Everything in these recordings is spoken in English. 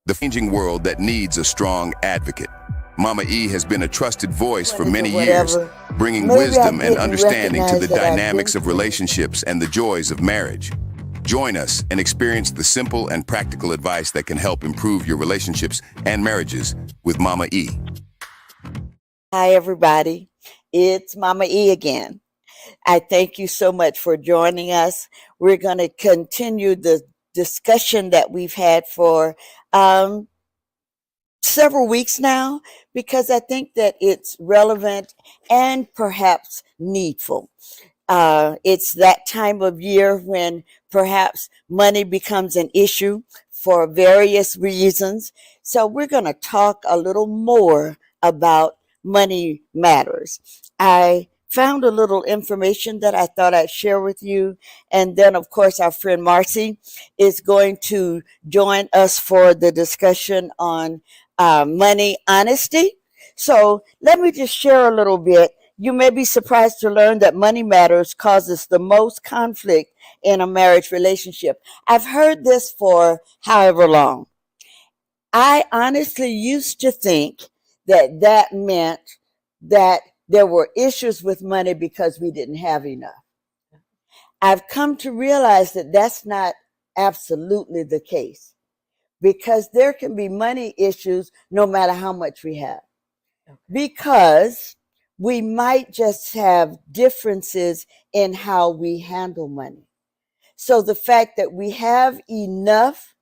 the changing world that needs a strong advocate. Mama E has been a trusted voice for many years, bringing wisdom and understanding to the dynamics of relationships and the joys of marriage. Join us and experience the simple and practical advice that can help improve your relationships and marriages with Mama E. Hi, everybody. It's Mama E again. I thank you so much for joining us. We're going to continue the discussion that we've had for um, several weeks now because I think that it's relevant and perhaps needful. It's that time of year when perhaps money becomes an issue for various reasons. So we're going to talk a little more about money matters. I found a little information that I thought I'd share with you. And then, of course, our friend Marcy is going to join us for the discussion on money honesty. So let me just share a little bit. You may be surprised to learn that money matters causes the most conflict in a marriage relationship. I've heard this for however long. I honestly used to think that that meant that there were issues with money because we didn't have enough. I've come to realize that that's not absolutely the case because there can be money issues no matter how much we have. Because we might just have differences in how we handle money. So the fact that we have enough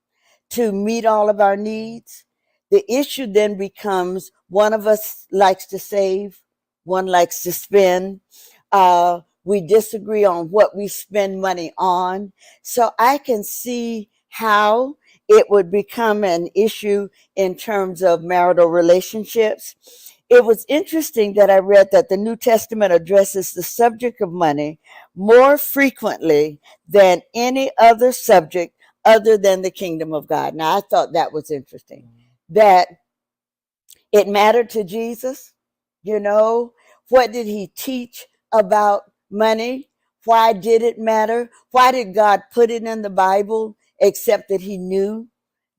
to meet all of our needs, the issue then becomes one of us likes to save, one likes to spend. We disagree on what we spend money on. So I can see how it would become an issue in terms of marital relationships. It was interesting that I read that the New Testament addresses the subject of money more frequently than any other subject other than the kingdom of God. Now, I thought that was interesting, that it mattered to Jesus. You know, what did he teach about money? Why did it matter? Why did God put it in the Bible except that he knew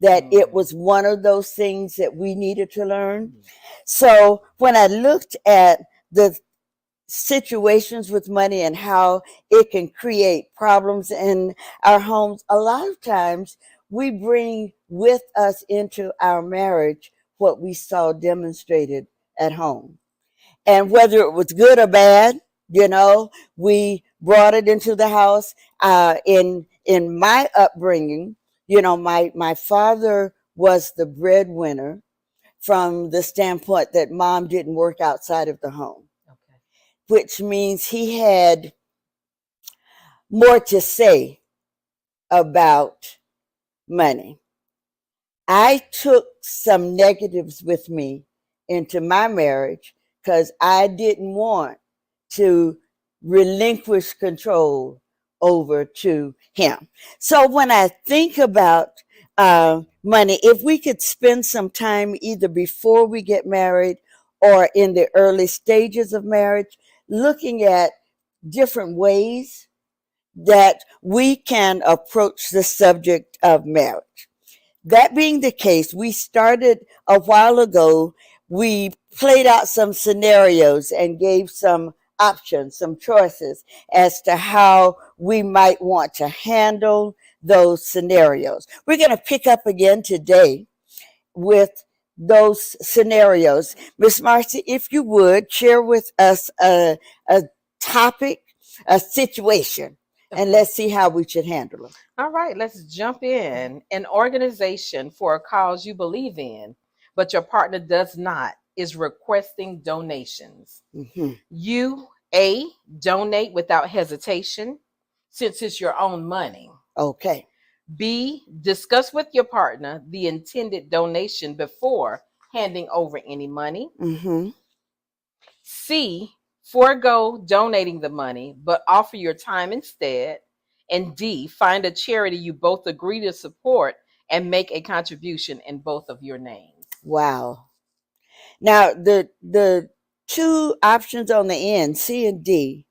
that it was one of those things that we needed to learn? So when I looked at the situations with money and how it can create problems in our homes, a lot of times we bring with us into our marriage what we saw demonstrated at home. And whether it was good or bad, you know, we brought it into the house. In my upbringing, you know, my father was the breadwinner from the standpoint that mom didn't work outside of the home, which means he had more to say about money. I took some negatives with me into my marriage because I didn't want to relinquish control over to him. So when I think about money, if we could spend some time either before we get married or in the early stages of marriage, looking at different ways that we can approach the subject of marriage. That being the case, we started a while ago. We played out some scenarios and gave some options, some choices as to how we might want to handle those scenarios. We're going to pick up again today with those scenarios. Miss Marcy, if you would share with us a topic, a situation, and let's see how we should handle it. All right, let's jump in. An organization for a cause you believe in, but your partner does not, is requesting donations. You, A, donate without hesitation since it's your own money. Okay. B, discuss with your partner the intended donation before handing over any money. C, forego donating the money, but offer your time instead. And D, find a charity you both agree to support and make a contribution in both of your names. Wow. Now, the two options on the end, C and D,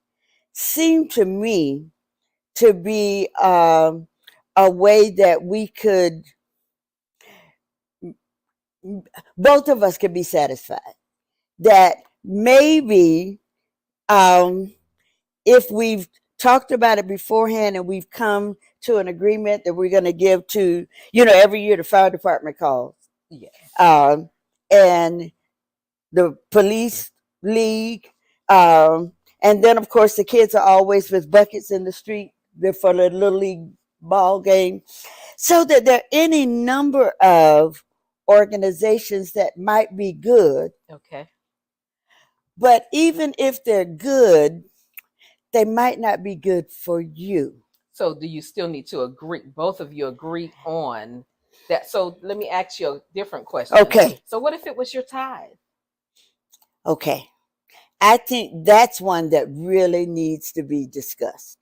seem to me to be a way that we could both of us can be satisfied. That maybe if we've talked about it beforehand and we've come to an agreement that we're going to give to, every year the fire department calls. Yes. And the police league. And then, of course, the kids are always with buckets in the street. They're for the little league ball game. So that there are any number of organizations that might be good. Okay. But even if they're good, they might not be good for you. So do you still need to agree? Both of you agree on that. So let me ask you a different question. Okay. So what if it was your tithe? Okay. I think that's one that really needs to be discussed.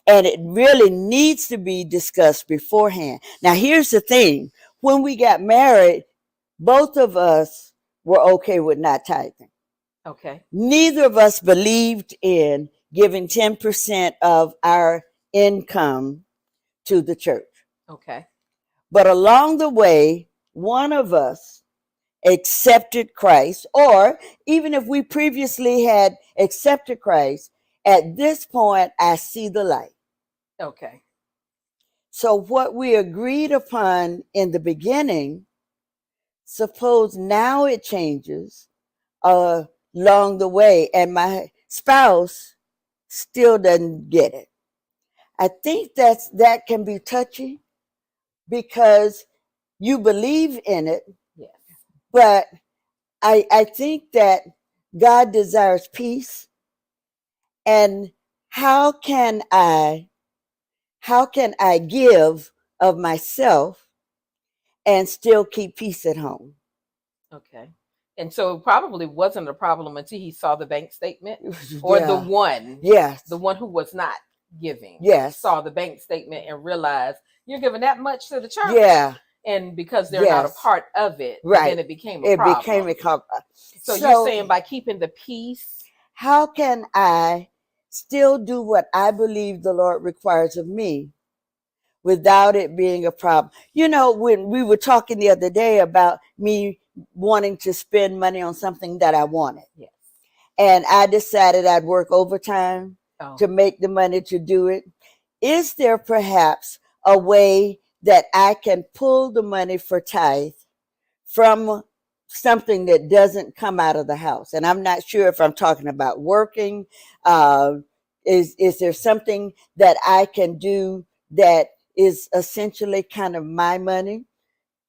And it really needs to be discussed beforehand. Now, here's the thing. When we got married, both of us were okay with not tithing. Okay. Neither of us believed in giving 10% of our income to the church. Okay. But along the way, one of us accepted Christ, or even if we previously had accepted Christ, at this point, I see the light. Okay. So what we agreed upon in the beginning, suppose now it changes along the way, and my spouse still doesn't get it. I think that can be touchy because you believe in it. Yes. But I think that God desires peace. And how can I give of myself and still keep peace at home? Okay. And so it probably wasn't a problem until he saw the bank statement, or the one who was not giving saw the bank statement and realized you're giving that much to the church. Yeah. And because they're not a part of it, right, then it became a problem. So you're saying by keeping the peace. How can I still do what I believe the Lord requires of me without it being a problem? When we were talking the other day about me wanting to spend money on something that I wanted. Yes. And I decided I'd work overtime to make the money to do it. Is there perhaps a way that I can pull the money for tithe from something that doesn't come out of the house? And I'm not sure if I'm talking about working. Is there something that I can do that is essentially kind of my money?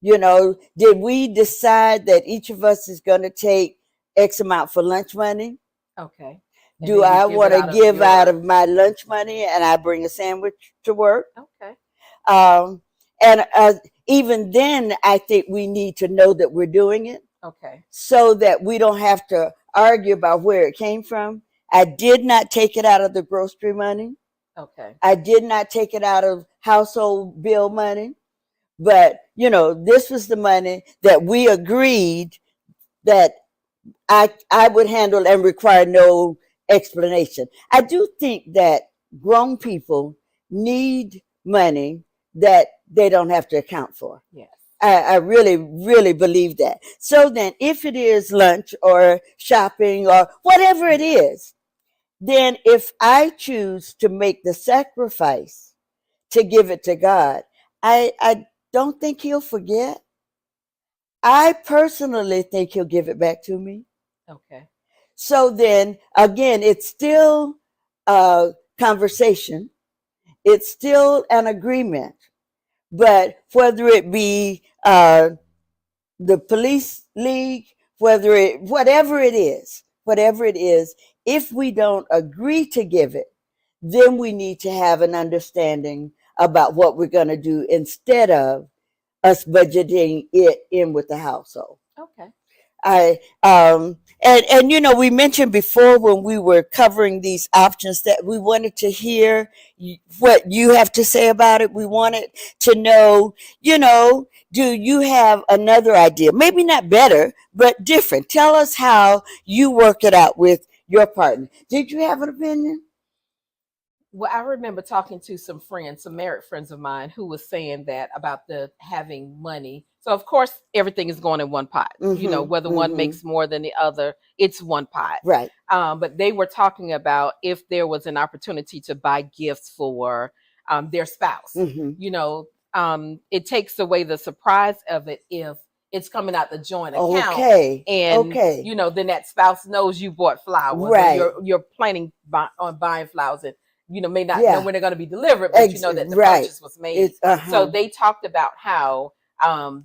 Did we decide that each of us is going to take X amount for lunch money? Okay. Do I want to give out of my lunch money and I bring a sandwich to work? Okay. And even then, I think we need to know that we're doing it. Okay. So that we don't have to argue about where it came from. I did not take it out of the grocery money. Okay. I did not take it out of household bill money. But, this was the money that we agreed that I would handle and require no explanation. I do think that grown people need money that they don't have to account for. Yes. I really, really believe that. So then if it is lunch or shopping or whatever it is, then if I choose to make the sacrifice to give it to God, I don't think he'll forget. I personally think he'll give it back to me. Okay. So then again, it's still a conversation. It's still an agreement. But whether it be the police league, whatever it is, if we don't agree to give it, then we need to have an understanding about what we're going to do instead of us budgeting it in with the household. Okay. We mentioned before when we were covering these options that we wanted to hear what you have to say about it. We wanted to know, do you have another idea? Maybe not better, but different. Tell us how you work it out with your partner. Did you have an opinion? Well, I remember talking to some friends, some married friends of mine, who was saying that about the having money So of course everything is going in one pot. Whether one makes more than the other, it's one pot. Right. But they were talking about if there was an opportunity to buy gifts for their spouse. It takes away the surprise of it if it's coming out the joint account. Okay. And then that spouse knows you bought flowers. Right. Or you're planning on buying flowers, and may not know when they're going to be delivered, but that the purchase was made. So they talked about how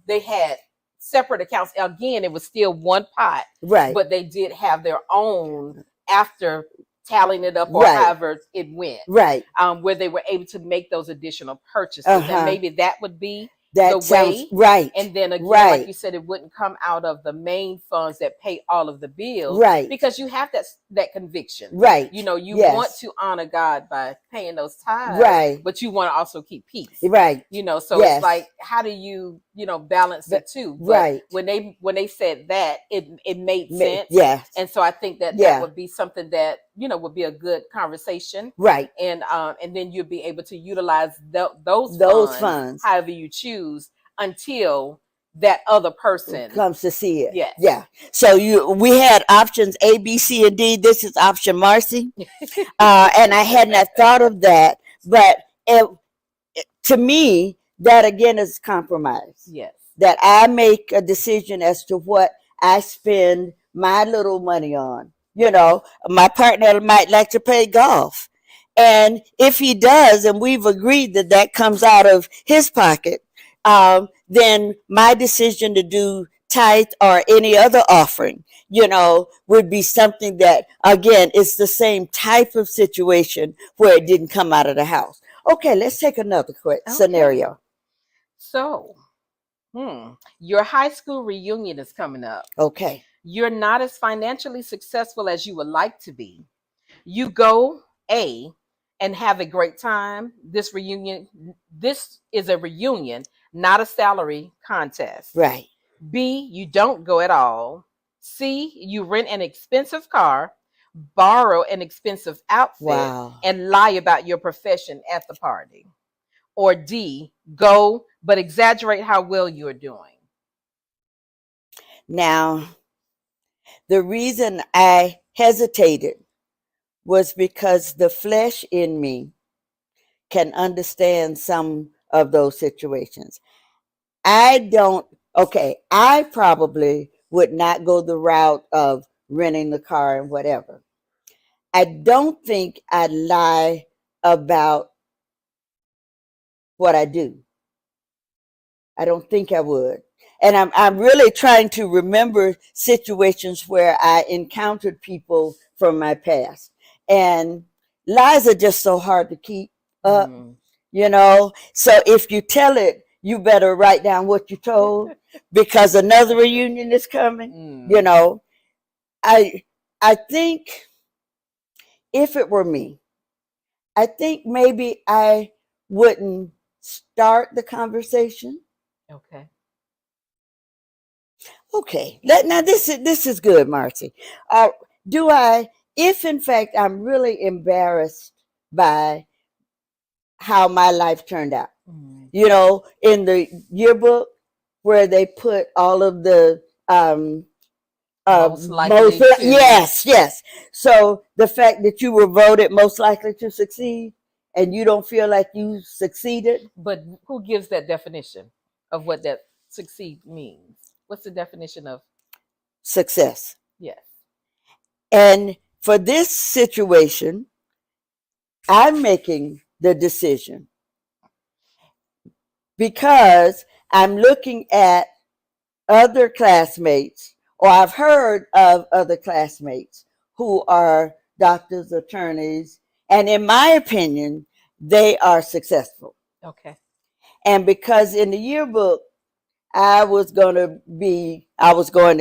they had separate accounts. Again, it was still one pot, right? But they did have their own after tallying it up, or however it went, right? Where they were able to make those additional purchases, and maybe that would be that the sounds way, right. And then again, like you said, it wouldn't come out of the main funds that pay all of the bills, right? Because you have that conviction, right? You want to honor God by paying those tithes, right? But you want to also keep peace, right? So it's like, how do you balance the two? But right. When they said that, it made sense, yes. And so I think that would be something that would be a good conversation, right? And then you'll be able to utilize those funds however you choose, until that other person comes to see it. Yes. Yeah. So we had options A, B, C, and D. This is option Marcy. And I had not thought of that, but to me, that again is compromise. Yes. That I make a decision as to what I spend my little money on. My partner might like to play golf. And if he does, and we've agreed that comes out of his pocket, then my decision to do tithe or any other offering, would be something that, again, it's the same type of situation where it didn't come out of the house. Okay, let's take another quick scenario. So, your high school reunion is coming up. Okay. You're not as financially successful as you would like to be. You go A, and have a great time. This is a reunion, not a salary contest. Right. B, you don't go at all. C, you rent an expensive car, borrow an expensive outfit, and lie about your profession at the party. Or D, go, but exaggerate how well you're doing. Now, the reason I hesitated was because the flesh in me can understand some of those situations. I probably would not go the route of renting the car and whatever. I don't think I'd lie about what I do. I don't think I would. And I'm really trying to remember situations where I encountered people from my past. And lies are just so hard to keep up, So if you tell it, you better write down what you told, because another reunion is coming. I think if it were me, I think maybe I wouldn't start the conversation. Okay. Now this is good, Marcy. If in fact I'm really embarrassed by how my life turned out, in the yearbook where they put all of the yes. So the fact that you were voted most likely to succeed, and you don't feel like you succeeded. But who gives that definition of what that succeed means? What's the definition of success? Yes. And for this situation, I'm making the decision because I'm looking at other classmates, or I've heard of other classmates who are doctors, attorneys, and in my opinion, they are successful. Okay. And because in the yearbook, I was going to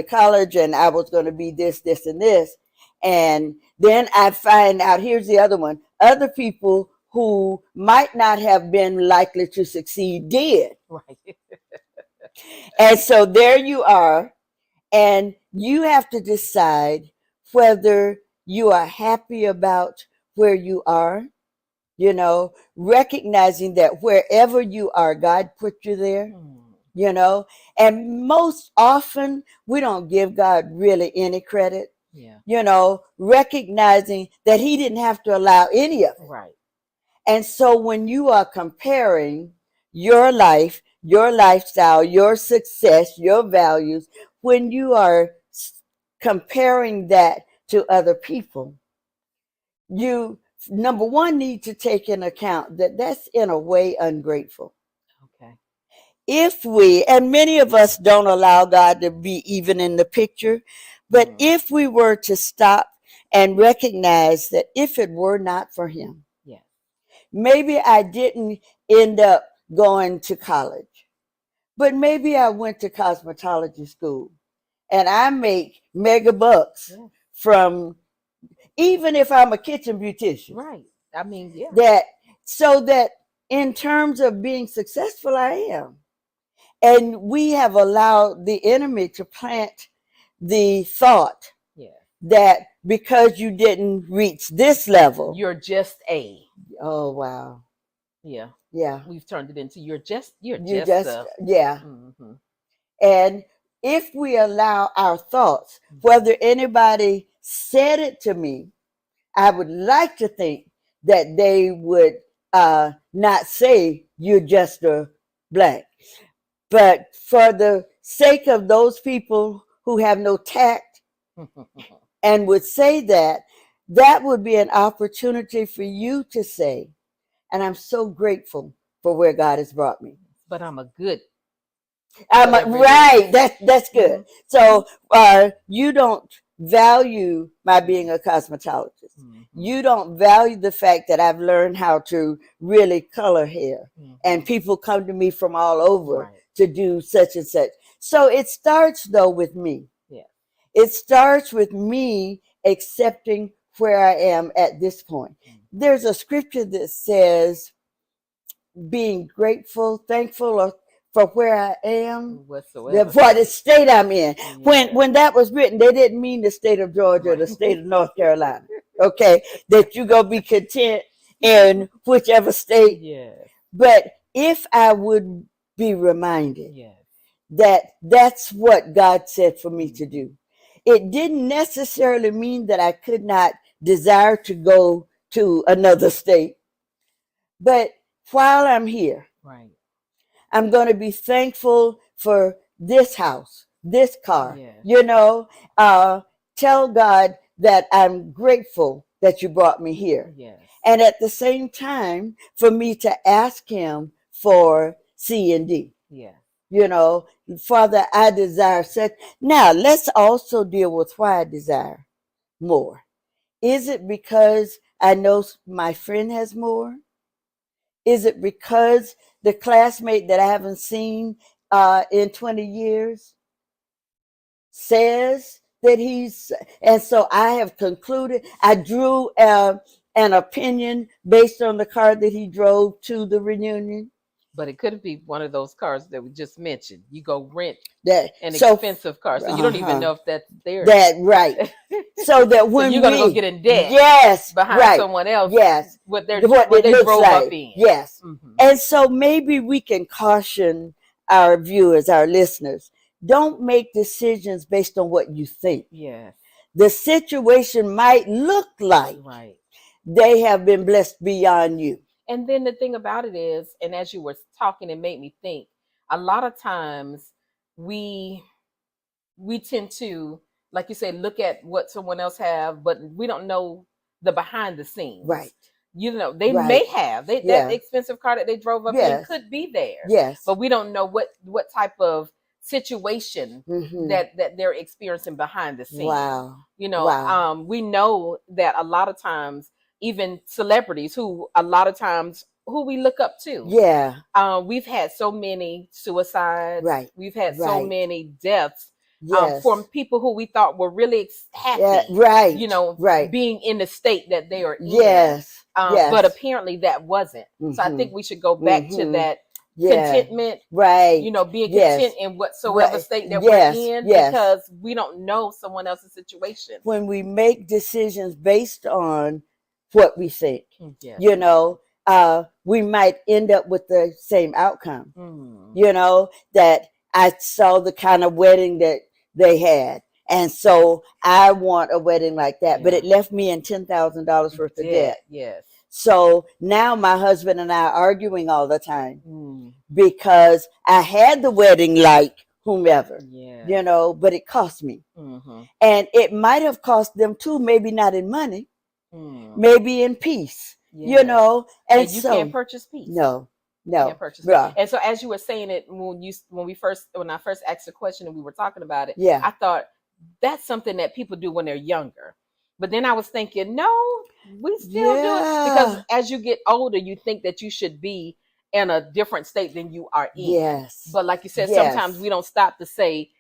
college, and I was going to be this, and this. And then I find out, here's the other one, other people who might not have been likely to succeed did. Right. And so there you are, and you have to decide whether you are happy about where you are, recognizing that wherever you are, God put you there. you know, and most often we don't give God really any credit, Yeah. you know, recognizing that he didn't have to allow any of it. Right. And so when you are comparing your life, your lifestyle, your success, your values, when you are comparing that to other people, you, number one, need to take into account that that's in a way ungrateful. Okay. If we, and many of us don't allow God to be even in the picture, but if we were to stop and recognize that if it were not for him, Yeah. maybe I didn't end up going to college, but maybe I went to cosmetology school and I make mega bucks Yeah. from, even if I'm a kitchen beautician. Right. I mean, yeah. That, so that in terms of being successful, I am. And we have allowed the enemy to plant the thought Yeah. that because you didn't reach this level, You're just a. oh wow, Yeah. yeah, We've turned it into you're just you just a. yeah. Mm-hmm. And if we allow our thoughts, whether anybody said it to me, I would like to think that they would not say you're just a blank. But for the sake of those people who have no tact and would say that, that would be an opportunity for you to say, and I'm so grateful for where God has brought me. But I'm a good. Right. That's good. Mhm. So you don't value my being a cosmetologist. You don't value the fact that I've learned how to really color hair, and people come to me from all over Right. to do such and such. So it starts though with me. Yeah. It starts with me accepting where I am at this point. There's a scripture that says, being grateful, thankful for where I am, Whatsoever. for the state I'm in. Yeah. When that was written, they didn't mean the state of Georgia or the Right. state of North Carolina. Okay, that you go be content in whichever state. Yes. But if I would be reminded Yes. that that's what God said for me to do, it didn't necessarily mean that I could not desire to go to another state. But while I'm here, Right. I'm going to be thankful for this house, this car, Yes. you know, tell God that I'm grateful that you brought me here. Yes. And at the same time, for me to ask him for C and D. Yeah. You know, Father, I desire such. Now, let's also deal with why I desire more. Is it because I know my friend has more? Is it because the classmate that I haven't seen in 20 years says that he's, and so I have concluded, I drew an opinion based on the car that he drove to the reunion? But it could be one of those cars that we just mentioned. You go rent That an so expensive car, so you don't even know if that's theirs. that right. So that when so you're gonna we go get in debt, yes, behind right, someone else, yes, what they what it looks drove like, up in. yes. And so maybe we can caution our viewers, our listeners, don't make decisions based on what you think. Yes. The situation might look like Right. they have been blessed beyond you. And then the thing about it is, and as you were talking, it made me think, a lot of times we tend to, like you said, look at what someone else have, but we don't know the behind the scenes. Right. You know, they Right. may have that Yeah. expensive car that they drove up in Yes. could be there. Yes. But we don't know what type of situation that they're experiencing behind the scenes. Wow. You know, Wow. we know that a lot of times, even celebrities who a lot of times who we look up to. Yeah. We've had so many suicides. Right. We've had so Right. many deaths. Yes. From people who we thought were really happy, Yeah, right. you know, right. being in the state that they are in. Yes. Yes. But apparently that wasn't. So I think we should go back to that Yeah. contentment, Right. you know, being Yes. content in whatsoever Right. state that Yes. we're in, Yes. because we don't know someone else's situation. When we make decisions based on what we think, Yes. you know, we might end up with the same outcome. You know, that I saw the kind of wedding that they had. And so I want a wedding like that. But Yeah. it left me in $10,000 worth of debt. Yes. So now my husband and I are arguing all the time Mm. because I had the wedding like whomever, Yeah. you know, but it cost me. Mm-hmm. And it might have cost them too, maybe not in money, Mm. maybe in peace, you Yes. know. And you so can't purchase peace. no, Can't purchase yeah, peace. And so as you were saying it, when I first asked the question and we were talking about it, yeah, I thought that's something that people do when they're younger. But then I was thinking, no, we still do it, because yeah, as you get older, you think that you should be in a different state than you are in. yes, But like you said, yes, sometimes we don't stop to say,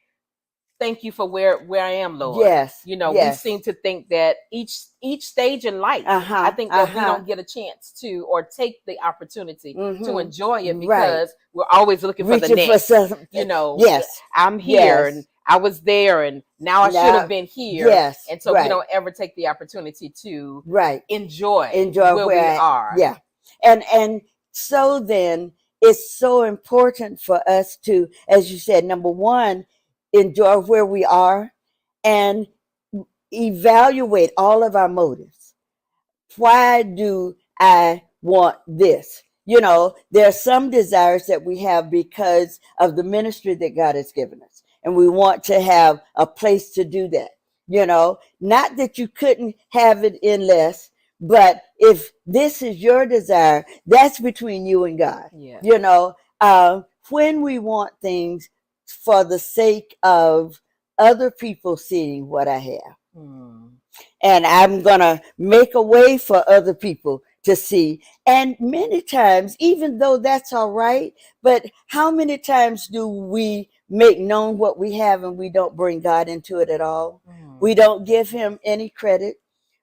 thank you for where I am, Lord. yes, You know, we yes, seem to think that each stage in life, I think that we don't get a chance to, or take the opportunity to enjoy it, right, because we're always looking for the reaching for next. something, You know, yes, I'm here yes, and I was there and now I should have now, been here. yes, And so we right, don't ever take the opportunity to right, enjoy where we are. yeah, and so then it's so important for us to, as you said, number one, enjoy where we are and evaluate all of our motives. Why do I want this? You know, there are some desires that we have because of the ministry that God has given us, and we want to have a place to do that. You know, not that you couldn't have it in less, but if this is your desire, that's between you and God. Yeah. You know, when we want things for the sake of other people seeing what I have, and I'm going to make a way for other people to see. And many times, even though that's all right, but how many times do we make known what we have and we don't bring God into it at all? We don't give him any credit.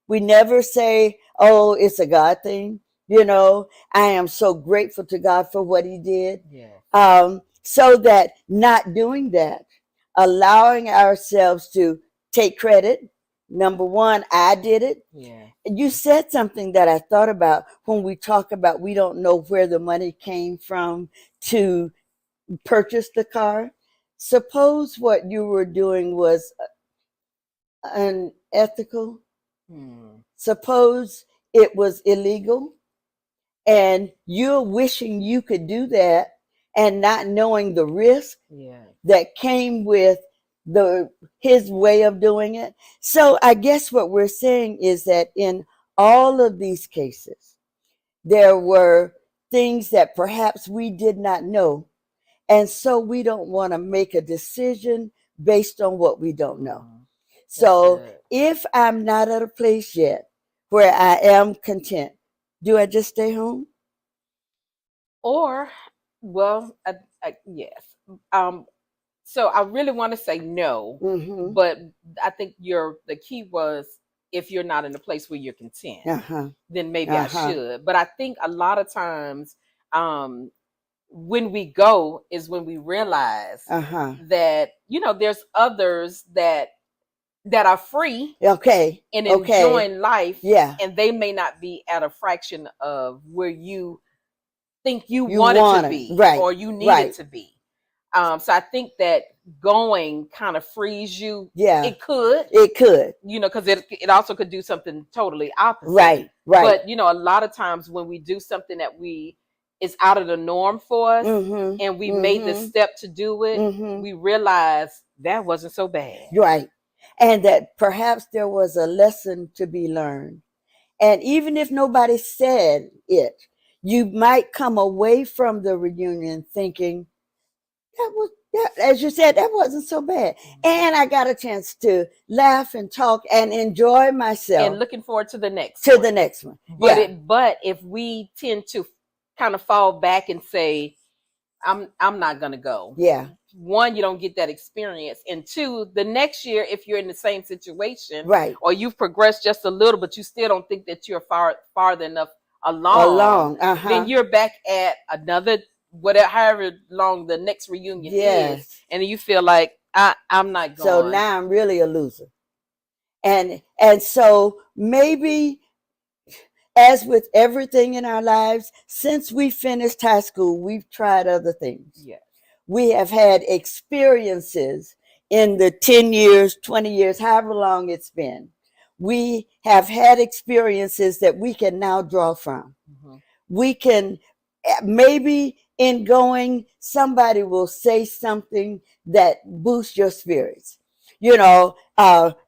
We never say, oh, it's a God thing. You know, I am so grateful to God for what he did. Yeah. So that not doing that, allowing ourselves to take credit. Number one, I did it. Yeah. You said something that I thought about when we talk about we don't know where the money came from to purchase the car. Suppose what you were doing was unethical. Suppose it was illegal and you're wishing you could do that and not knowing the risk that came with his way of doing it. So I guess what we're saying is that in all of these cases, there were things that perhaps we did not know. And so we don't want to make a decision based on what we don't know. So if I'm not at a place yet where I am content, do I just stay home? Or, well, yes. So I really want to say no, but I think the key was, if you're not in a place where you're content, then maybe I should. But I think a lot of times, when we go is when we realize that, there's others that are free, and enjoying life, and they may not be at a fraction of where you think you want it to be, or you need it to be. So I think that going kind of frees you. Yeah, it could, because it also could do something totally opposite. Right. But a lot of times when we do something that is out of the norm for us, and we made the step to do it, we realize that wasn't so bad. Right. And that perhaps there was a lesson to be learned. And even if nobody said it, you might come away from the reunion thinking, as you said, that wasn't so bad. And I got a chance to laugh and talk and enjoy myself. And looking forward to the next one. But if we tend to kind of fall back and say, I'm not gonna go. Yeah. One, you don't get that experience. And two, the next year, if you're in the same situation, or you've progressed just a little, but you still don't think that you're farther enough along, then you're back at another, whatever, however long the next reunion is, and you feel like I'm not going. So now I'm really a loser. And so maybe, as with everything in our lives, since we finished high school, we've tried other things. Yes. we have had experiences in the 10 years, 20 years, however long it's been. We have had experiences that we can now draw from. We can, maybe in going, somebody will say something that boosts your spirits. You know,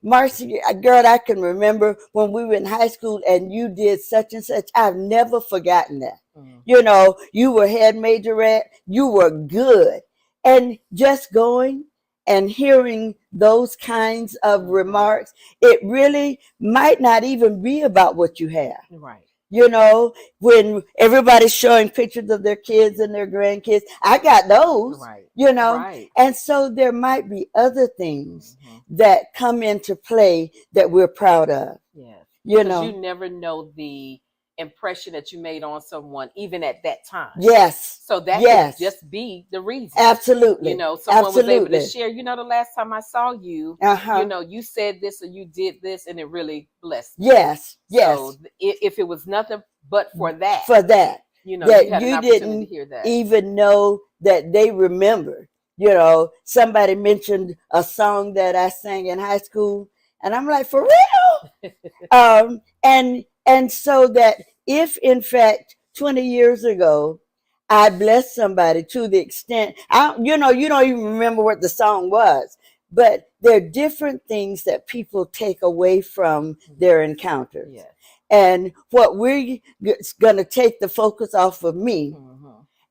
Marcy, girl, I can remember when we were in high school and you did such and such. I've never forgotten that. You know, you were head majorette, you were good. And just going and hearing those kinds of remarks, it really might not even be about what you have. Right. You know, when everybody's showing pictures of their kids and their grandkids, I got those, Right. you know, Right. and so there might be other things that come into play that we're proud of. Yeah. You know, you never know the impression that you made on someone, even at that time. Yes. So that Yes. could just be the reason. Absolutely. You know, someone Absolutely. was able to share, you know, the last time I saw you, you know, you said this or you did this, and it really blessed me. Yes. Yes. So if it was nothing but for that, you know, that you had an you opportunity didn't to hear that. even know that they remembered. You know, somebody mentioned a song that I sang in high school, and I'm like, for real? And so that if in fact 20 years ago I blessed somebody to the extent, you know, you don't even remember what the song was, but there are different things that people take away from their encounters. Yeah. And what we're going to take the focus off of me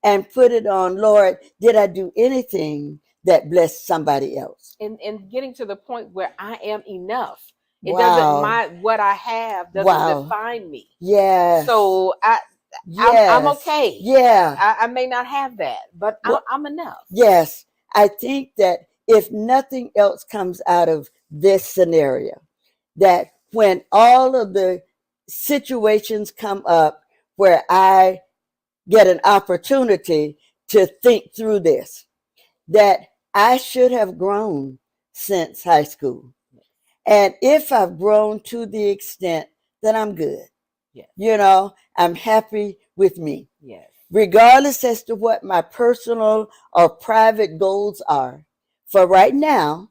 and put it on, Lord, did I do anything that blessed somebody else? And getting to the point where I am enough. It Wow. doesn't mind what I have doesn't define me. Yes. So I'm okay. Yeah. I may not have that, but I'm enough. Yes. I think that if nothing else comes out of this scenario, that when all of the situations come up where I get an opportunity to think through this, that I should have grown since high school. And if I've grown to the extent that I'm good, you know, I'm happy with me. Yes. Regardless as to what my personal or private goals are, for right now,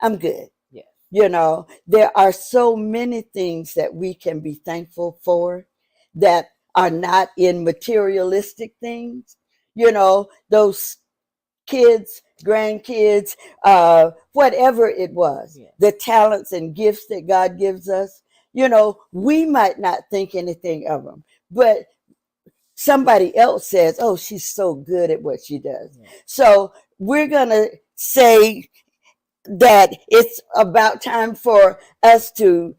I'm good. Yes. You know, there are so many things that we can be thankful for that are not in materialistic things. You know, those kids, grandkids, whatever it was, the talents and gifts that God gives us, you know, we might not think anything of them, but somebody else says, oh, she's so good at what she does. So we're going to say that it's about time for us to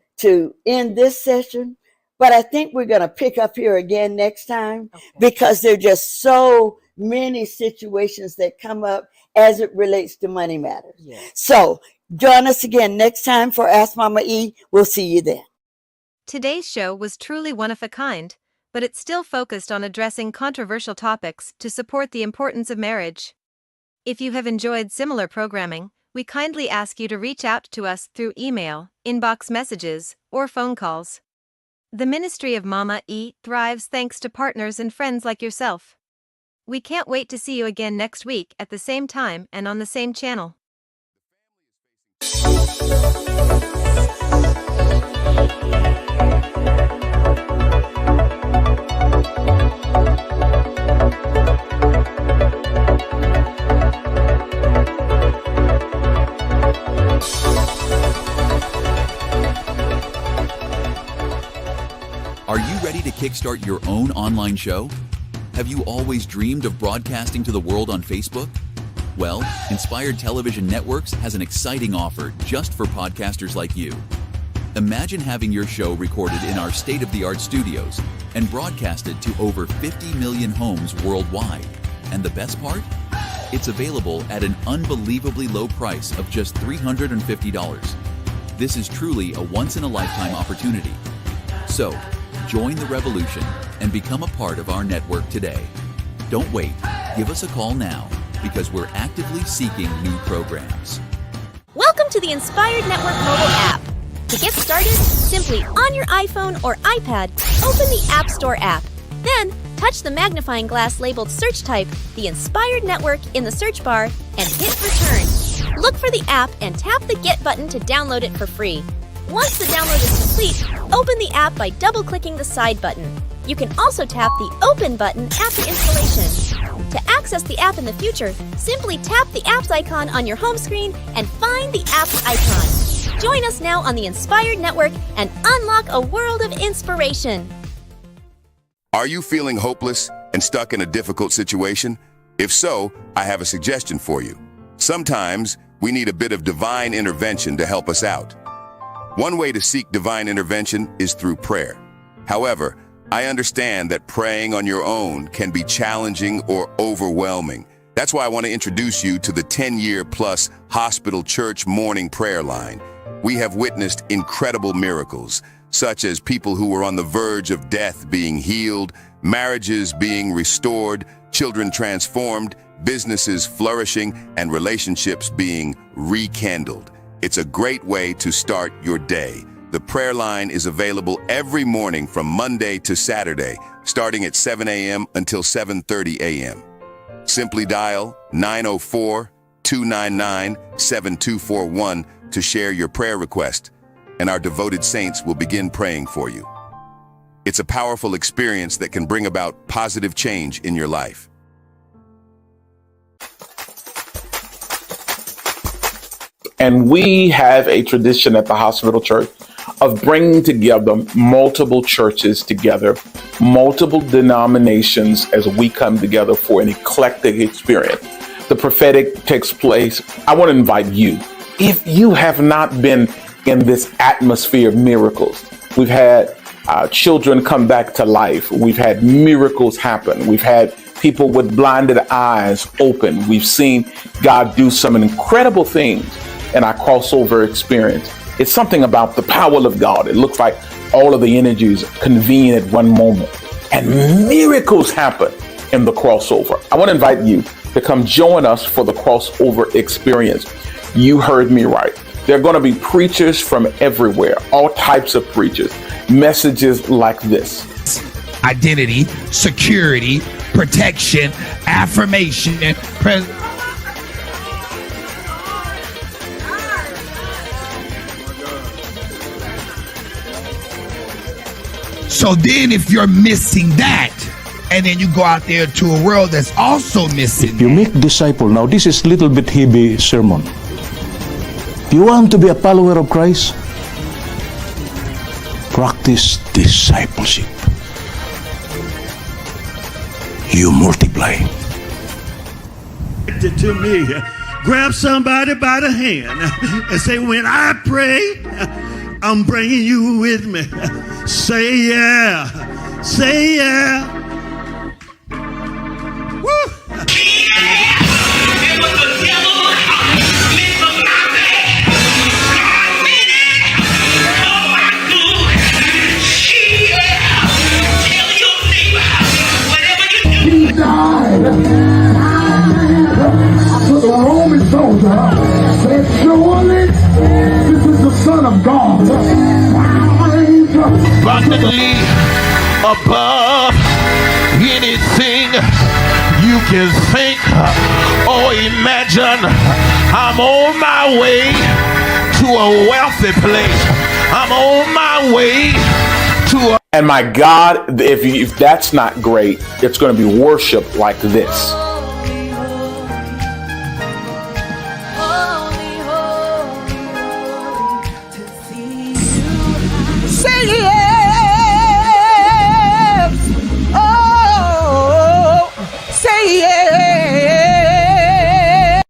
end this session. But I think we're going to pick up here again next time because there are just so many situations that come up as it relates to money matters. So join us again next time for Ask Mama E. We'll see you then. Today's show was truly one of a kind, but it still focused on addressing controversial topics to support the importance of marriage. If you have enjoyed similar programming, we kindly ask you to reach out to us through email, inbox messages, or phone calls. The ministry of Mama E thrives thanks to partners and friends like yourself. We can't wait to see you again next week at the same time and on the same channel. Are you ready to kickstart your own online show? Have you always dreamed of broadcasting to the world on Facebook? Well, Inspired Television Networks has an exciting offer just for podcasters like you. Imagine having your show recorded in our state-of-the-art studios and broadcasted to over 50 million homes worldwide. And the best part? It's available at an unbelievably low price of just $350. This is truly a once-in-a-lifetime opportunity. So, join the revolution and become a part of our network today. Don't wait. Give us a call now because we're actively seeking new programs. Welcome to the Inspired Network mobile app. To get started, simply on your iPhone or iPad, open the App Store app. Then, touch the magnifying glass labeled Search Type, the Inspired Network in the search bar, and hit Return. Look for the app and tap the Get button to download it for free. Once the download is complete, open the app by double-clicking the side button. You can also tap the Open button at the installation. To access the app in the future, simply tap the app's icon on your home screen and find the app's icon. Join us now on the Inspired Network and unlock a world of inspiration. Are you feeling hopeless and stuck in a difficult situation? If so, I have a suggestion for you. Sometimes we need a bit of divine intervention to help us out. One way to seek divine intervention is through prayer. However, I understand that praying on your own can be challenging or overwhelming. That's why I want to introduce you to the 10-year-plus Hospital Church Morning Prayer Line. We have witnessed incredible miracles, such as people who were on the verge of death being healed, marriages being restored, children transformed, businesses flourishing, and relationships being rekindled. It's a great way to start your day. The prayer line is available every morning from Monday to Saturday, starting at 7 a.m. until 7:30 a.m. Simply dial 904-299-7241 to share your prayer request, and our devoted saints will begin praying for you. It's a powerful experience that can bring about positive change in your life. And we have a tradition at the hospital church of bringing together multiple churches together, multiple denominations as we come together for an eclectic experience. The prophetic takes place. I want to invite you. If you have not been in this atmosphere of miracles, we've had children come back to life. We've had miracles happen. We've had people with blinded eyes open. We've seen God do some incredible things in our crossover experience. It's something about the power of God. It looks like all of the energies convene at one moment, and miracles happen in the crossover. I want to invite you to come join us for the crossover experience. You heard me right. There are going to be preachers from everywhere, all types of preachers, messages like this. Identity, security, protection, affirmation, So then if you're missing that, and then you go out there to a world that's also missing You make disciple. Now this is little bit heavy sermon. You want to be a follower of Christ? Practice discipleship. You multiply. To me, grab somebody by the hand and say, when I pray, I'm bringing you with me. Say yeah. Say yeah. Woo! He died for the Roman soldier. Said, surely this is the Son of God. abundantly above anything you can think or imagine. I'm on my way to a wealthy place. I'm on my way to a... And my God, if that's not great, it's going to be worship like this. Say yes. Oh, say yes.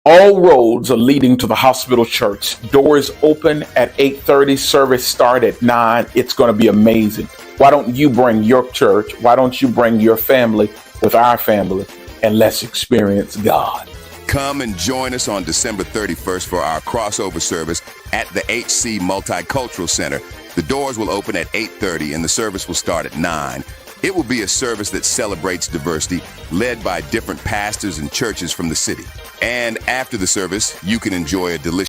All roads are leading to the hospital church. Doors open at 8:30. Service start at 9. It's going to be amazing. Why don't you bring your church? Why don't you bring your family with our family and let's experience God? Come and join us on December 31st for our crossover service at the HC Multicultural Center. The doors will open at 8:30 and the service will start at 9. It will be a service that celebrates diversity, led by different pastors and churches from the city. And after the service, you can enjoy a delicious